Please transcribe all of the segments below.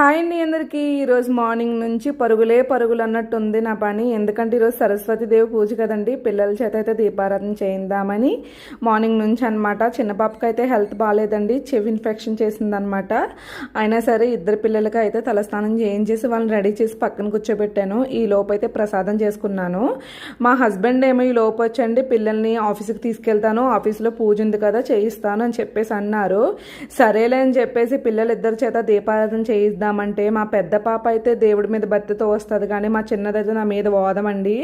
Hi అండి అందరికీ. ఈరోజు మార్నింగ్ నుంచి పరుగులే పరుగులు అన్నట్టు ఉంది నా పని. ఎందుకంటే ఈరోజు సరస్వతీదేవి పూజ కదండి, పిల్లల చేత అయితే దీపారాధన చేయిందామని మార్నింగ్ నుంచి అనమాట. చిన్న పాపకి అయితే హెల్త్ బాగాలేదండి, చెవి ఇన్ఫెక్షన్ చేసిందనమాట. అయినా సరే ఇద్దరు పిల్లలకి అయితే తలస్నానం చేయించేసి వాళ్ళని రెడీ చేసి పక్కన కూర్చోబెట్టాను. ఈ లోపు అయితే ప్రసాదం చేసుకున్నాను. మా హస్బెండ్ ఏమో ఈ లోపు వచ్చండి పిల్లల్ని ఆఫీస్కి తీసుకెళ్తాను, ఆఫీస్లో పూజ ఉంది కదా చేయిస్తాను అని చెప్పేసి అన్నారు. సరేలే అని చెప్పేసి పిల్లలు ఇద్దరి చేత దీపారాధన చేయిద్దామంటే మా పెద్ద పాప అయితే దేవుడి మీద భక్తితో వస్తుంది, కానీ మా చిన్నదైతే నా మీద వాదమండి.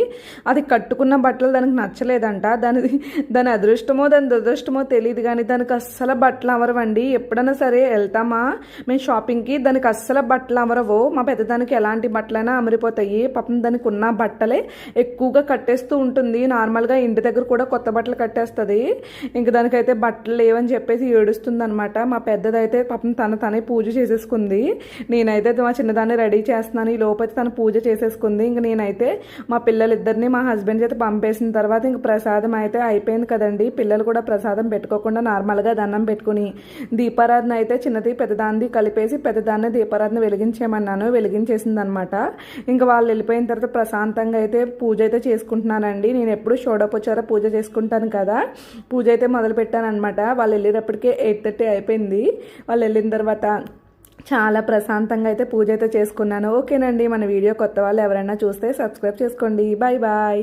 అది కట్టుకున్న బట్టలు దానికి నచ్చలేదంట. దాని అదృష్టమో దాని దురదృష్టమో తెలియదు, కానీ దానికి అస్సలు బట్టలు అవరవండి. ఎప్పుడైనా సరే వెళ్తామా మేము షాపింగ్కి, దానికి అస్సలు బట్టలు అవరవు. మా పెద్దదానికి ఎలాంటి బట్టలైనా అమరిపోతాయి. పాపం దానికి ఉన్న బట్టలే ఎక్కువగా కట్టేస్తూ ఉంటుంది. నార్మల్గా ఇంటి దగ్గర కూడా కొత్త బట్టలు కట్టేస్తుంది. ఇంక దానికైతే బట్టలు లేవని చెప్పేసి ఏడుస్తుంది అనమాట. మా పెద్దదైతే పాపం తనే పూజ చేసేసుకుంది. నేనైతే మా చిన్నదాన్ని రెడీ చేస్తున్నాను. ఈ లోపైతే తను పూజ చేసేసుకుంది. ఇంక నేనైతే మా పిల్లలిద్దరిని మా హస్బెండ్ చేత పంపేసిన తర్వాత ఇంక ప్రసాదం అయితే అయిపోయింది కదండి. పిల్లలు కూడా ప్రసాదం పెట్టుకోకుండా నార్మల్గా దండం పెట్టుకుని దీపారాధన అయితే చిన్నది పెద్దదాన్ని కలిపేసి పెద్దదాన్ని దీపారాధన వెలిగించేయమన్నాను. వెలిగించేసింది అనమాట. ఇంకా వాళ్ళు వెళ్ళిపోయిన తర్వాత ప్రశాంతంగా అయితే పూజ అయితే చేసుకుంటున్నానండి. నేను ఎప్పుడు షోడోపచార పూజ చేసుకుంటాను కదా, పూజ అయితే మొదలు పెట్టాను అనమాట. వాళ్ళు వెళ్ళేటప్పటికే 8:30 అయిపోయింది. వాళ్ళు వెళ్ళిన తర్వాత చాలా ప్రశాంతంగా అయితే పూజ అయితే చేసుకున్నాను. ఓకేనండి, మన వీడియో కొత్త వాళ్ళు ఎవరైనా చూస్తే సబ్స్క్రైబ్ చేసుకోండి. Bye bye.